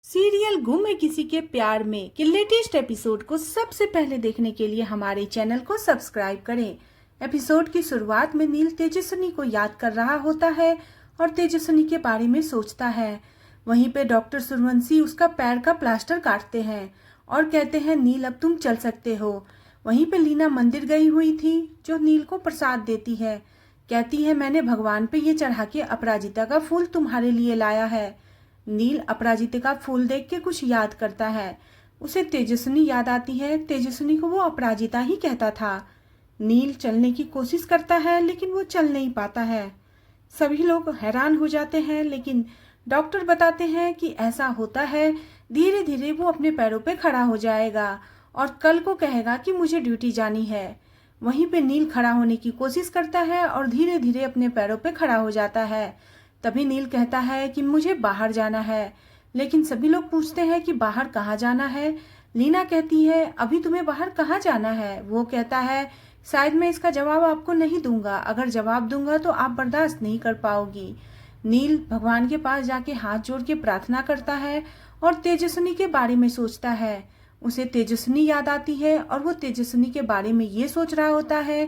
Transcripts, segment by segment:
Serial गुम है किसी के प्यार में के लेटेस्ट एपिसोड को सबसे पहले देखने के लिए हमारे चैनल को सब्सक्राइब करें। एपिसोड की शुरुआत में नील तेजस्विनी को याद कर रहा होता है और तेजस्विनी के बारे में सोचता है। वहीं पे डॉक्टर सूर्यवंशी उसका पैर का प्लास्टर काटते हैं और कहते हैं नील अब तुम चल सकते हो। वहीं पे लीना मंदिर गई हुई थी जो नील को प्रसाद देती है। कहती है मैंने भगवान पे ये चढ़ा के अपराजिता का फूल तुम्हारे लिए लाया है। नील अपराजिता का फूल देख के कुछ याद करता है। उसे तेजस्विनी याद आती है। तेजस्विनी को वो अपराजिता ही कहता था। नील चलने की कोशिश करता है लेकिन वो चल नहीं पाता है। सभी लोग हैरान हो जाते हैं लेकिन डॉक्टर बताते हैं कि ऐसा होता है, धीरे धीरे वो अपने पैरों पे खड़ा हो जाएगा और कल को कहेगा कि मुझे ड्यूटी जानी है। वहीं पे नील खड़ा होने की कोशिश करता है और धीरे धीरे अपने पैरों पे खड़ा हो जाता है। तभी नील कहता है कि मुझे बाहर जाना है, लेकिन सभी लोग पूछते हैं कि बाहर कहाँ जाना है। लीना कहती है अभी तुम्हें बाहर कहाँ जाना है। वो कहता है शायद मैं इसका जवाब आपको नहीं दूंगा, अगर जवाब दूंगा तो आप बर्दाश्त नहीं कर पाओगी। नील भगवान के पास जाके हाथ जोड़ के प्रार्थना करता है और तेजस्विनी के बारे में सोचता है। उसे तेजस्विनी याद आती है और वो तेजस्विनी के बारे में ये सोच रहा होता है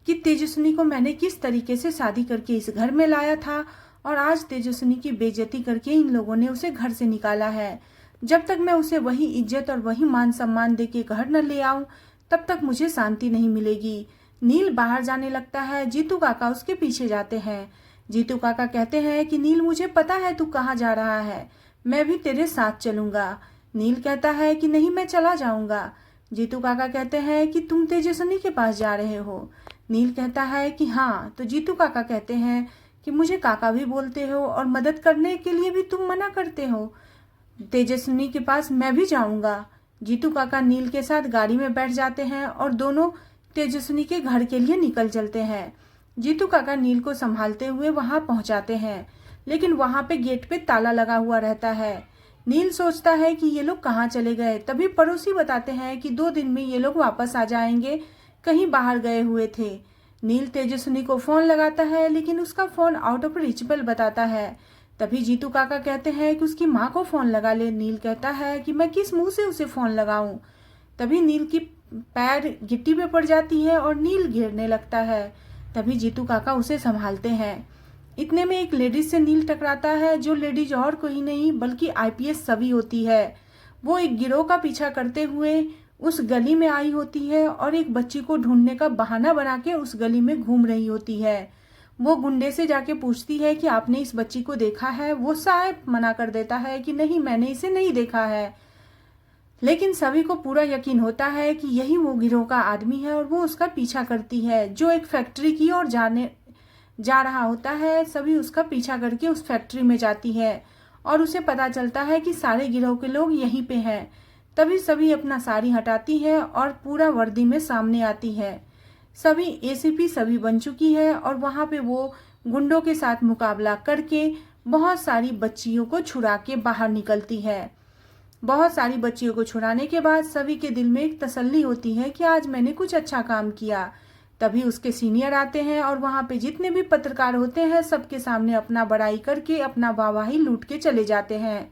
कि तेजस्विनी को मैंने किस तरीके से शादी करके इस घर में लाया था और आज तेजस्विनी की बेइज्जती करके इन लोगों ने उसे घर से निकाला है। जब तक मैं उसे वही इज्जत और वही मान सम्मान दे के घर न ले आऊं तब तक मुझे शांति नहीं मिलेगी। नील बाहर जाने लगता है। जीतू काका उसके पीछे जाते हैं। जीतू काका कहते हैं कि नील मुझे पता है तू कहाँ जा रहा है, मैं भी तेरे साथ चलूंगा। नील कहता है कि नहीं मैं चला जाऊंगा। जीतू काका कहते हैं कि तुम तेजस्विनी के पास जा रहे हो। नील कहता है कि हाँ। तो जीतू काका कहते हैं कि मुझे काका भी बोलते हो और मदद करने के लिए भी तुम मना करते हो। तेजस्विनी के पास मैं भी जाऊंगा। जीतू काका नील के साथ गाड़ी में बैठ जाते हैं और दोनों तेजस्विनी के घर के लिए निकल चलते हैं। जीतू काका नील को संभालते हुए वहां पहुंचाते हैं लेकिन वहां पे गेट पे ताला लगा हुआ रहता है। नील सोचता है कि ये लोग कहाँ चले गए। तभी पड़ोसी बताते हैं कि 2 दिन में ये लोग वापस आ जाएंगे, कहीं बाहर गए हुए थे। नील तेजस्विनी को फोन लगाता है लेकिन उसका फोन आउट ऑफ रीचेबल बताता है। तभी जीतू काका कहते हैं कि उसकी माँ को फोन लगा ले। नील कहता है कि मैं किस मुंह से उसे फोन लगाऊं। तभी नील की पैर गिट्टी पे पड़ जाती है और नील गिरने लगता है। तभी जीतू काका उसे संभालते हैं। इतने में एक लेडीज से नील टकराता है जो लेडीज और कोई नहीं बल्कि आईपीएस सवी होती है। वो एक गिरोह का पीछा करते हुए उस गली में आई होती है और एक बच्ची को ढूंढने का बहाना बना के उस गली में घूम रही होती है। वो गुंडे से जाके पूछती है कि आपने इस बच्ची को देखा है। वो साफ मना कर देता है कि नहीं मैंने इसे नहीं देखा है। लेकिन सभी को पूरा यकीन होता है कि यही वो गिरोह का आदमी है और वो उसका पीछा करती है जो एक फैक्ट्री की ओर जा रहा होता है। सभी उसका पीछा करके उस फैक्ट्री में जाती है और उसे पता चलता है कि सारे गिरोह के लोग यहीं पे हैं। तभी सभी अपना साड़ी हटाती है और पूरा वर्दी में सामने आती है। सभी एसीपी सभी बन चुकी है और वहां पे वो गुंडों के साथ मुकाबला करके बहुत सारी बच्चियों को छुड़ा के बाहर निकलती है। बहुत सारी बच्चियों को छुड़ाने के बाद सभी के दिल में एक तसल्ली होती है कि आज मैंने कुछ अच्छा काम किया। तभी उसके सीनियर आते हैं और वहां पे जितने भी पत्रकार होते हैं सबके सामने अपना बड़ाई करके अपना वाहवाही लूट के चले जाते हैं।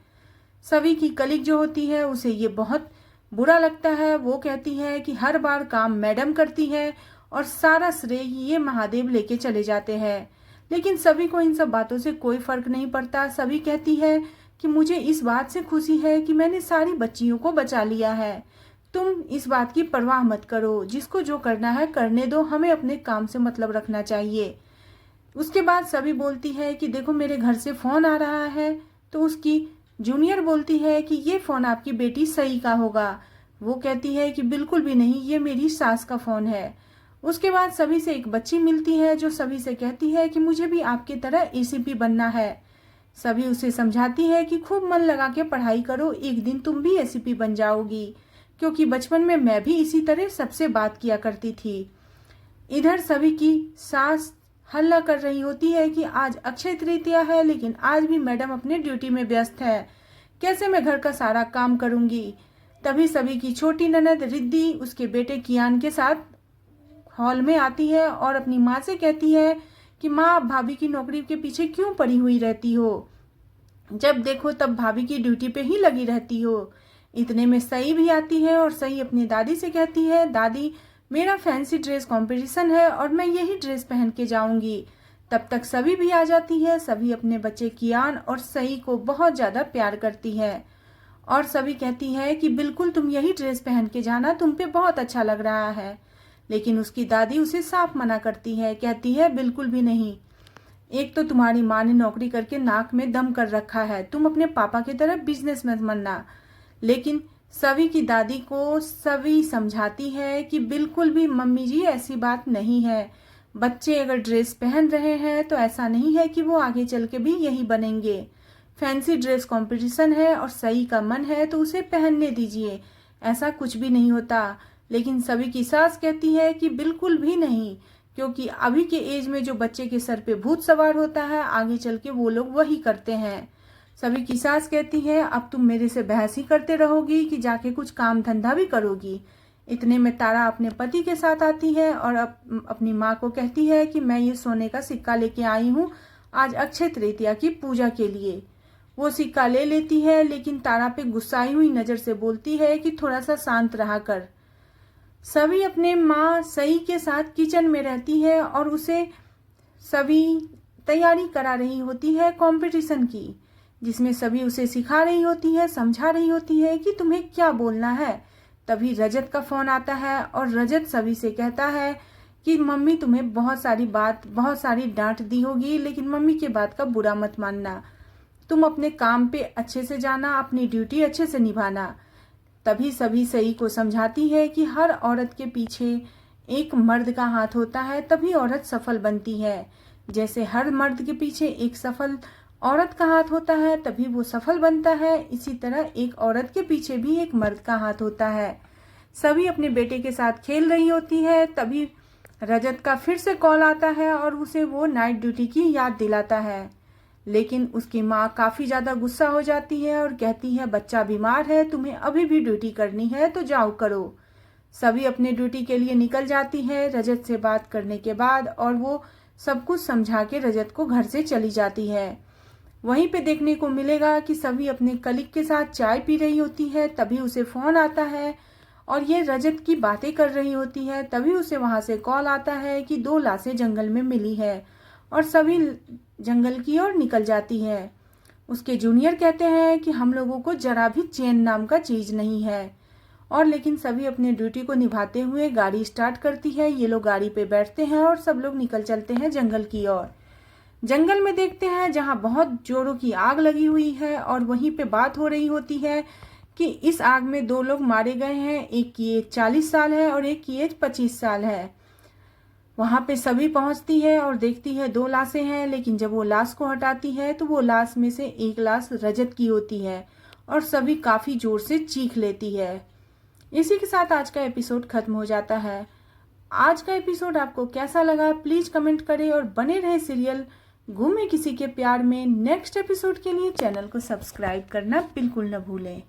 सभी की कलीग जो होती है उसे ये बहुत बुरा लगता है। वो कहती है कि हर बार काम मैडम करती है और सारा श्रेय ये महादेव लेके चले जाते हैं। लेकिन सभी को इन सब बातों से कोई फर्क नहीं पड़ता। सभी कहती है कि मुझे इस बात से खुशी है कि मैंने सारी बच्चियों को बचा लिया है। तुम इस बात की परवाह मत करो, जिसको जो करना है करने दो, हमें अपने काम से मतलब रखना चाहिए। उसके बाद सभी बोलती है कि देखो मेरे घर से फोन आ रहा है। तो उसकी जूनियर बोलती है कि ये फोन आपकी बेटी सई का होगा। वो कहती है कि बिल्कुल भी नहीं, ये मेरी सास का फोन है। उसके बाद सभी से एक बच्ची मिलती है जो सभी से कहती है कि मुझे भी आपकी तरह एसीपी बनना है। सभी उसे समझाती है कि खूब मन लगा के पढ़ाई करो, एक दिन तुम भी एसीपी बन जाओगी, क्योंकि बचपन में मैं भी इसी तरह सबसे बात किया करती थी। इधर सभी की सास हल्ला कर रही होती है कि आज अक्षय तृतीया है लेकिन आज भी मैडम अपने ड्यूटी में व्यस्त है, कैसे मैं घर का सारा काम करूंगी। तभी सभी की छोटी ननद रिद्धि उसके बेटे कियान के साथ हॉल में आती है और अपनी माँ से कहती है कि माँ, भाभी की नौकरी के पीछे क्यों पड़ी हुई रहती हो। जब देखो तब भाभी की ड्यूटी पे ही लगी रहती हो। इतने में सई भी आती है और सई अपनी दादी से कहती है, दादी मेरा फैंसी ड्रेस कंपटीशन है और मैं यही ड्रेस पहन के जाऊंगी। तब तक सभी भी आ जाती है। सभी अपने बच्चे कियान और सई को बहुत ज़्यादा प्यार करती है और सभी कहती है कि बिल्कुल तुम यही ड्रेस पहन के जाना, तुम पे बहुत अच्छा लग रहा है। लेकिन उसकी दादी उसे साफ मना करती है, कहती है बिल्कुल भी नहीं। एक तो तुम्हारी माँ ने नौकरी करके नाक में दम कर रखा है, तुम अपने पापा की तरह बिजनेस मत बनना। लेकिन सभी की दादी को सभी समझाती है कि बिल्कुल भी मम्मी जी ऐसी बात नहीं है। बच्चे अगर ड्रेस पहन रहे हैं तो ऐसा नहीं है कि वो आगे चल के भी यही बनेंगे। फैंसी ड्रेस कंपटीशन है और सही का मन है तो उसे पहनने दीजिए, ऐसा कुछ भी नहीं होता। लेकिन सभी की सास कहती है कि बिल्कुल भी नहीं, क्योंकि अभी के एज में जो बच्चे के सर पे भूत सवार होता है आगे चल के वो लोग वही करते हैं। सभी की सास कहती है अब तुम मेरे से बहस ही करते रहोगी कि जाके कुछ काम धंधा भी करोगी। इतने में तारा अपने पति के साथ आती है और अपनी माँ को कहती है कि मैं ये सोने का सिक्का लेके आई हूँ आज अक्षय तृतीया की पूजा के लिए। वो सिक्का ले लेती है लेकिन तारा पे गुस्साई हुई नजर से बोलती है कि थोड़ा सा शांत रहा कर। सभी अपने माँ सई के साथ किचन में रहती है और उसे सभी तैयारी करा रही होती है कंपटीशन की, जिसमें सभी उसे सिखा रही होती है, समझा रही होती है कि तुम्हें क्या बोलना है। तभी रजत का फोन आता है और रजत सभी से कहता है कि मम्मी तुम्हें बहुत सारी डांट दी होगी, लेकिन मम्मी के बात का बुरा मत मानना। तुम अपने काम पे अच्छे से जाना, अपनी ड्यूटी अच्छे से निभाना। तभी सभी सई को समझाती है कि हर औरत के पीछे एक मर्द का हाथ होता है, तभी औरत सफल बनती है। जैसे हर मर्द के पीछे एक सफल औरत का हाथ होता है तभी वो सफल बनता है, इसी तरह एक औरत के पीछे भी एक मर्द का हाथ होता है। सभी अपने बेटे के साथ खेल रही होती है, तभी रजत का फिर से कॉल आता है और उसे वो नाइट ड्यूटी की याद दिलाता है। लेकिन उसकी माँ काफी ज्यादा गुस्सा हो जाती है और कहती है बच्चा बीमार है, तुम्हें अभी भी ड्यूटी करनी है तो जाओ करो। सभी अपने ड्यूटी के लिए निकल जाती है रजत से बात करने के बाद और वो सब कुछ समझा के रजत को घर से चली जाती है। वहीं पे देखने को मिलेगा कि सभी अपने कलीग के साथ चाय पी रही होती है, तभी उसे फोन आता है और ये रजत की बातें कर रही होती है। तभी उसे वहां से कॉल आता है कि 2 लाशें जंगल में मिली है और सभी जंगल की ओर निकल जाती है। उसके जूनियर कहते हैं कि हम लोगों को जरा भी चैन नाम का चीज नहीं है और लेकिन सभी अपने ड्यूटी को निभाते हुए गाड़ी स्टार्ट करती है। ये लोग गाड़ी पे बैठते हैं और सब लोग निकल चलते हैं जंगल की ओर। जंगल में देखते हैं जहां बहुत जोरों की आग लगी हुई है और वहीं पे बात हो रही होती है कि इस आग में 2 लोग मारे गए हैं, एक की एज 40 साल है और एक की एज 25 साल है। वहां पे सभी पहुंचती है और देखती है 2 लाशें हैं, लेकिन जब वो लाश को हटाती है तो वो लाश में से एक लाश रजत की होती है और सभी काफी जोर से चीख लेती है। इसी के साथ आज का एपिसोड खत्म हो जाता है। आज का एपिसोड आपको कैसा लगा प्लीज कमेंट करें और बने रहे सीरियल घूमे किसी के प्यार में। नेक्स्ट एपिसोड के लिए चैनल को सब्सक्राइब करना बिल्कुल न भूलें।